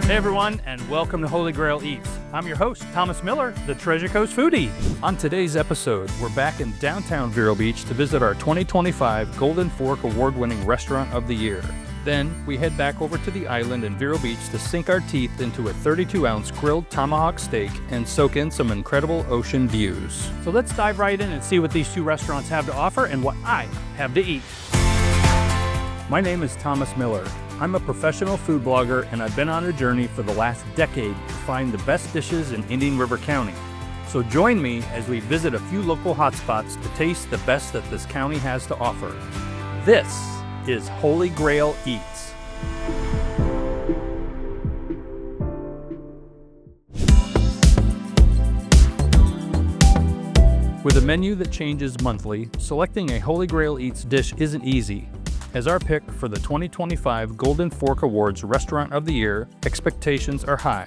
Hey everyone, and welcome to Holy Grail Eats. I'm your host, Thomas Miller, the Treasure Coast Foodie. On today's episode, we're back in downtown Vero Beach to visit our 2025 Golden Fork Award-winning Restaurant of the Year. Then, we head back over to the island in Vero Beach to sink our teeth into a 32-ounce grilled tomahawk steak and soak in some incredible ocean views. So let's dive right in and see what these two restaurants have to offer and what I have to eat. My name is Thomas Miller. I'm a professional food blogger, and I've been on a journey for the last decade to find the best dishes in Indian River County. So join me as we visit a few local hotspots to taste the best that this county has to offer. This is Holy Grail Eats. With a menu that changes monthly, selecting a Holy Grail Eats dish isn't easy. As our pick for the 2025 Golden Fork Awards Restaurant of the Year, expectations are high.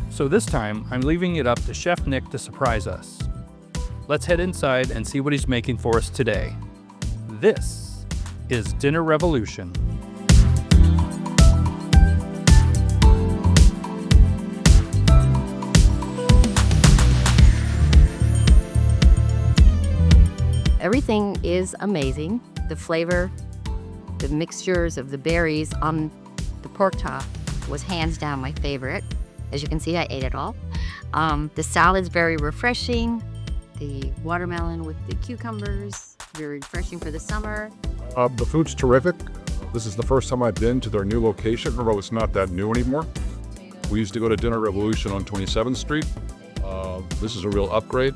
So this time, I'm leaving it up to Chef Nick to surprise us. Let's head inside and see what he's making for us today. This is Dinner Revolution. Everything is amazing. The flavor, the mixtures of the berries on the pork top was hands down my favorite. As you can see, I ate it all. The salad's very refreshing. The watermelon with the cucumbers, very refreshing for the summer. The food's terrific. This is the first time I've been to their new location, although it's not that new anymore. We used to go to Dinner Revolution on 27th Street. This is a real upgrade.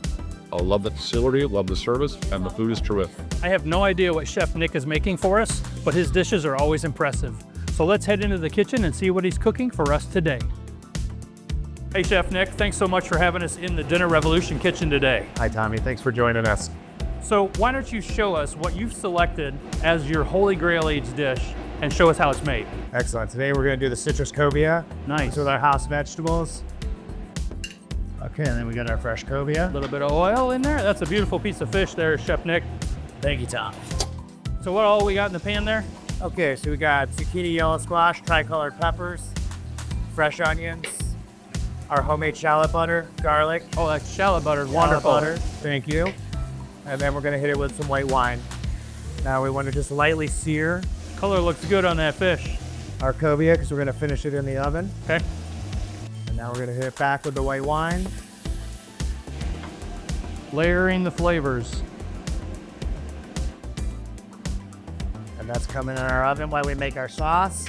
I love the facility, love the service, and the food is terrific. I have no idea what Chef Nick is making for us, but his dishes are always impressive. So let's head into the kitchen and see what he's cooking for us today. Hey Chef Nick, thanks so much for having us in the Dinner Revolution kitchen today. Hi Tommy, thanks for joining us. So why don't you show us what you've selected as your Holy Grail Eats dish and show us how it's made. Excellent. Today we're going to do the Citrus Cobia. Nice. With our house vegetables. Okay, and then we got our fresh cobia. A little bit of oil in there. That's a beautiful piece of fish there, Chef Nick. Thank you, Tom. So what all we got in the pan there? Okay, so we got zucchini, yellow squash, tricolored peppers, fresh onions, our homemade shallot butter, garlic. Oh, that shallot butter is Shallot wonderful. butter, thank you. And then we're gonna hit it with some white wine. Now we want to just lightly sear Color looks good on that fish. our cobia because we're gonna finish it in the oven. Okay. And now we're gonna hit it back with the white wine. Layering the flavors. And that's coming in our oven while we make our sauce.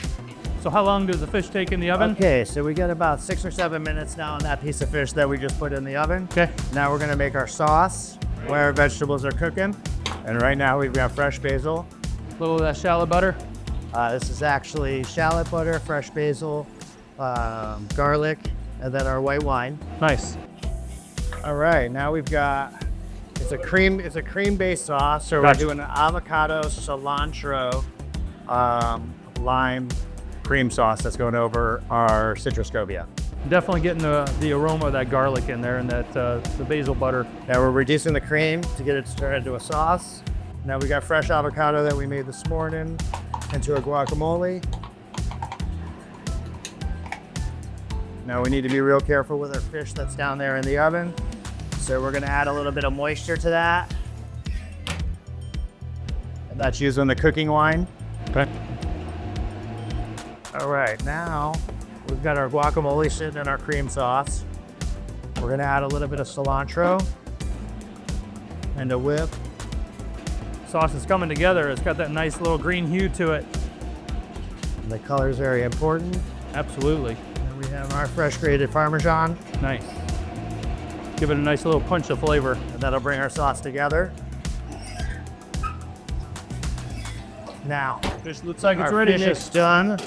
So how long does the fish take in the oven? Okay, so we got about 6 or 7 minutes now on that piece of fish that we just put in the oven. Okay. Now we're gonna make our sauce where our vegetables are cooking. And right now we've got fresh basil. A little of that shallot butter. This is actually shallot butter, fresh basil, garlic, and then our white wine. Nice. All right, now we've got, it's a cream-based sauce. So Gotcha. we're doing an avocado, cilantro, lime cream sauce that's going over our citrus cobia. Definitely getting the aroma of that garlic in there and that the basil butter. Now we're reducing the cream to get it turned into a sauce. Now we got fresh avocado that we made this morning into a guacamole. Now we need to be real careful with our fish that's down there in the oven. So we're gonna add a little bit of moisture to that. And that's using the cooking wine. Okay. All right, now we've got our guacamole sitting in our cream sauce. We're gonna add a little bit of cilantro and a whip. Sauce is coming together. It's got that nice little green hue to it. And the color is very important. Absolutely. And we have our fresh grated Parmesan, Nice. Give it a nice little punch of flavor. and that'll bring our sauce together. Now, Fish looks like it's our ready, fish Nick. is done.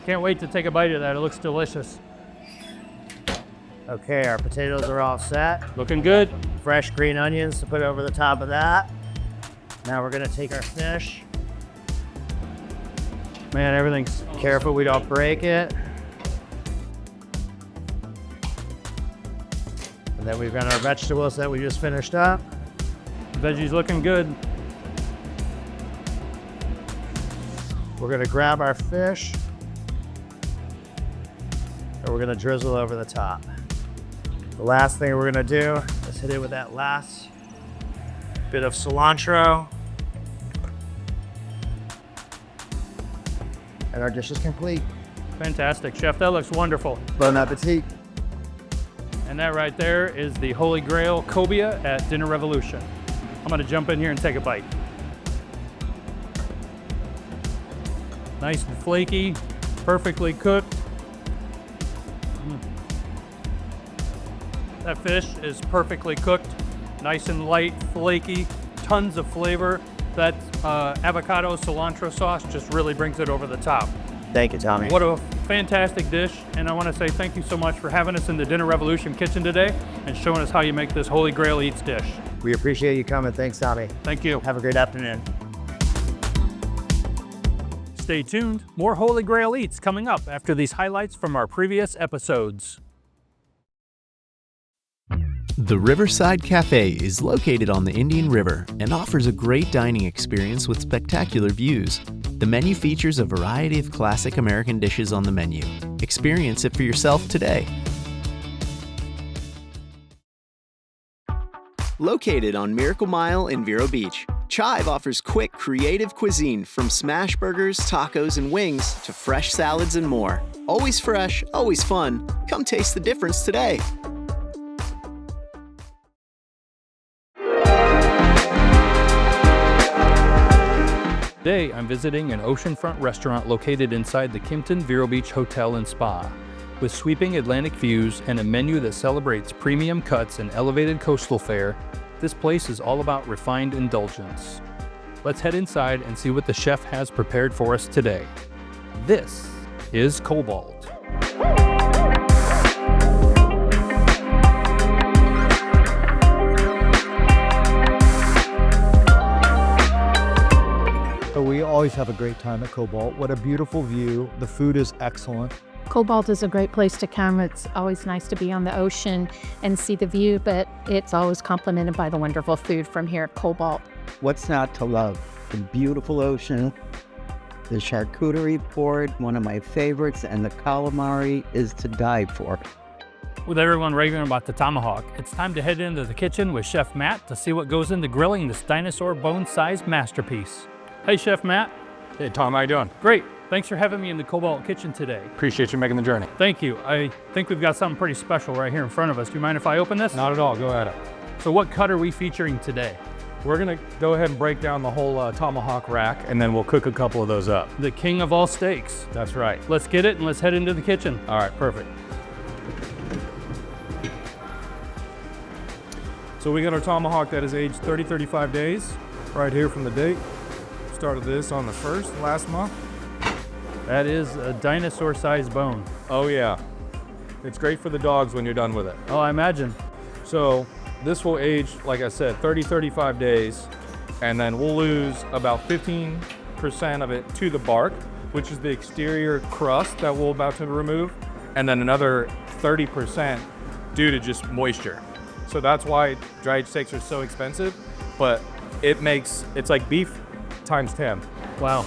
Can't wait to take a bite of that. It looks delicious. Okay, our potatoes are all set. Looking good. Fresh green onions to put over the top of that. Now we're gonna take our fish. Man, everything's Careful we don't break it. And then we've got our vegetables that we just finished up. veggies looking good. We're gonna grab our fish. and we're gonna drizzle over the top. The last thing we're gonna do is hit it with that last bit of cilantro. And our dish is complete. Fantastic, Chef. That looks wonderful. Bon appetit. And that right there is the Holy Grail Cobia at Dinner Revolution. I'm gonna jump in here and take a bite. Nice and flaky, perfectly cooked. That fish is perfectly cooked, nice and light, flaky, tons of flavor. That avocado cilantro sauce just really brings it over the top. Thank you, Tommy. What a fantastic dish, and I want to say thank you so much for having us in the Dinner Revolution kitchen today and showing us how you make this Holy Grail Eats dish. We appreciate you coming. Thanks, Tommy. Thank you. Have a great afternoon. Stay tuned. More Holy Grail Eats coming up after these highlights from our previous episodes. The Riverside Cafe is located on the Indian River and offers a great dining experience with spectacular views. The menu features a variety of classic American dishes on the menu. Experience it for yourself today. Located on Miracle Mile in Vero Beach, Chive offers quick, creative cuisine from smash burgers, tacos, and wings to fresh salads and more. Always fresh, always fun. Come taste the difference today. Today, I'm visiting an oceanfront restaurant located inside the Kimpton Vero Beach Hotel and Spa. With sweeping Atlantic views and a menu that celebrates premium cuts and elevated coastal fare, this place is all about refined indulgence. Let's head inside and see what the chef has prepared for us today. This is Cobalt. We always have a great time at Cobalt. What a beautiful view. The food is excellent. Cobalt is a great place to come. It's always nice to be on the ocean and see the view, but it's always complemented by the wonderful food from here at Cobalt. What's not to love? The beautiful ocean, the charcuterie board, one of my favorites, and the calamari is to die for. With everyone raving about the Tomahawk, it's time to head into the kitchen with Chef Matt to see what goes into grilling this dinosaur bone-sized masterpiece. Hey, Chef Matt. Hey, Tom, how you doing? Great. Thanks for having me in the Cobalt kitchen today. Appreciate you making the journey. Thank you. I think we've got something pretty special right here in front of us. Do you mind if I open this? Not at all, go at it. So what cut are we featuring today? We're gonna go ahead and break down the whole tomahawk rack, and then we'll cook a couple of those up. The king of all steaks. That's right. Let's get it and let's head into the kitchen. All right, perfect. So we got our tomahawk that is aged 35 days, right here from the date. Started this on the 1st last month. That is a dinosaur-sized bone. Oh yeah. It's great for the dogs when you're done with it. Oh, I imagine. So this will age, like I said, 35 days, and then we'll lose about 15% of it to the bark, which is the exterior crust that we're about to remove, and then another 30% due to just moisture. So that's why dried steaks are so expensive, but it's like beef times 10. Wow.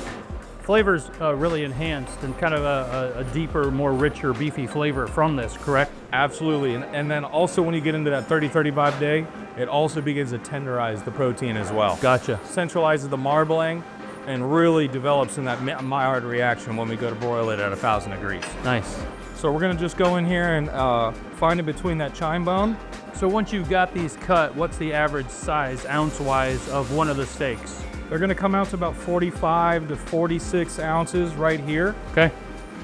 Flavor's really enhanced and kind of a deeper, more richer, beefy flavor from this, correct? Absolutely. And then also when you get into that 35 day, it also begins to tenderize the protein as well. Gotcha. Centralizes the marbling and really develops in that Maillard reaction when we go to broil it at 1,000 degrees. Nice. So we're gonna just go in here and find it between that chine bone. So once you've got these cut, what's the average size, ounce-wise, of one of the steaks? They're gonna come out to about 45 to 46 ounces right here. Okay.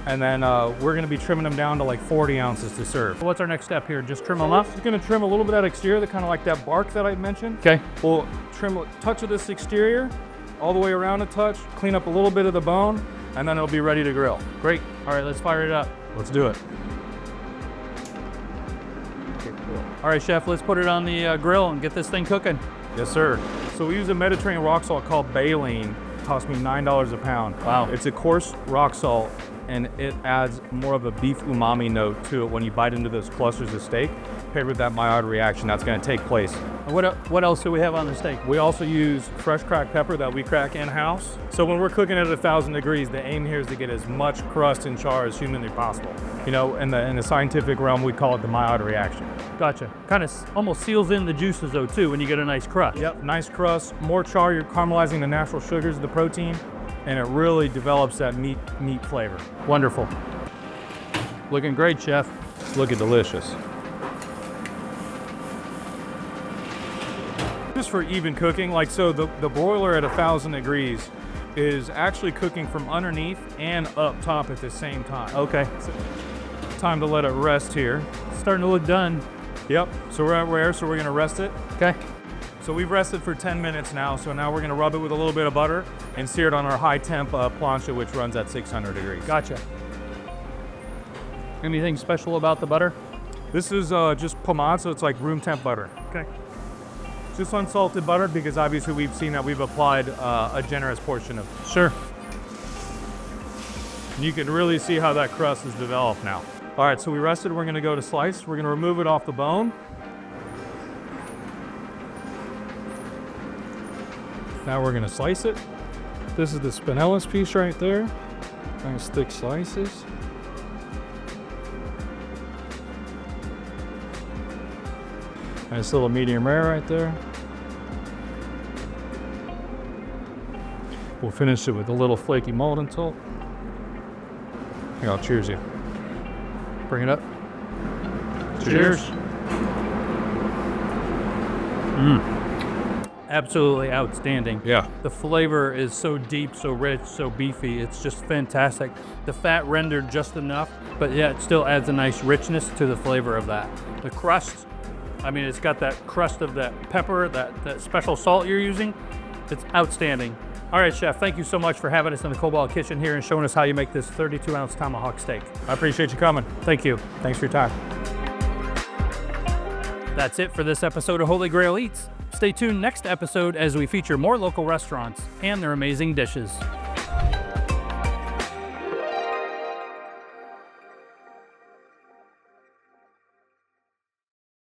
And then we're gonna be trimming them down to like 40 ounces to serve. What's our next step here? Just trim them up? Just gonna trim a little bit of that exterior, that kind of like that bark that I mentioned. Okay. We'll trim a touch of this exterior, all the way around a touch, clean up a little bit of the bone, and then it'll be ready to grill. Great. All right, let's fire it up. Let's do it. Okay, cool. All right, Chef, let's put it on the grill and get this thing cooking. Yes, sir. So we use a Mediterranean rock salt called baleen. It cost me $9 a pound. Wow. It's a coarse rock salt, and it adds more of a beef umami note to it when you bite into those clusters of steak. paired with that mild reaction that's going to take place. And what else do we have on the steak? We also use fresh cracked pepper that we crack in-house. So when we're cooking at 1,000 degrees, the aim here is to get as much crust and char as humanly possible. You know, in the scientific realm, we call it the mild reaction. Gotcha. Kind of almost seals in the juices though too when you get a nice crust. Yep, nice crust, more char, you're caramelizing the natural sugars of the protein, and it really develops that meat flavor. Wonderful. Looking great, chef. It's looking delicious. Just for even cooking, like so the broiler at 1,000 degrees is actually cooking from underneath and up top at the same time. Okay. So, time to let it rest here. Starting to look done. Yep, so we're at rare, so we're gonna rest it. Okay. So we've rested for 10 minutes now, so now we're gonna rub it with a little bit of butter and sear it on our high temp plancha, which runs at 600 degrees. Gotcha. Anything special about the butter? This is just pomade, so it's like room temp butter. Okay. Just unsalted butter, because obviously we've seen that we've applied a generous portion of. Sure. And you can really see how that crust is developed now. All right, so we rested, we're gonna go to slice. We're gonna remove it off the bone. Now we're gonna slice it. This is the spineless piece right there. Nice thick slices. Nice little medium rare right there. We'll finish it with a little flaky Molten Salt. Here, I'll cheers you. Bring it up. Cheers. Absolutely outstanding. Yeah. The flavor is so deep, so rich, so beefy. It's just fantastic. The fat rendered just enough, but yeah, it still adds a nice richness to the flavor of that. The crust, I mean, it's got that crust of that pepper, that special salt you're using. It's outstanding. All right, Chef, thank you so much for having us in the Cobalt kitchen here and showing us how you make this 32-ounce tomahawk steak. I appreciate you coming. Thank you. Thanks for your time. That's it for this episode of Holy Grail Eats. Stay tuned next episode as we feature more local restaurants and their amazing dishes.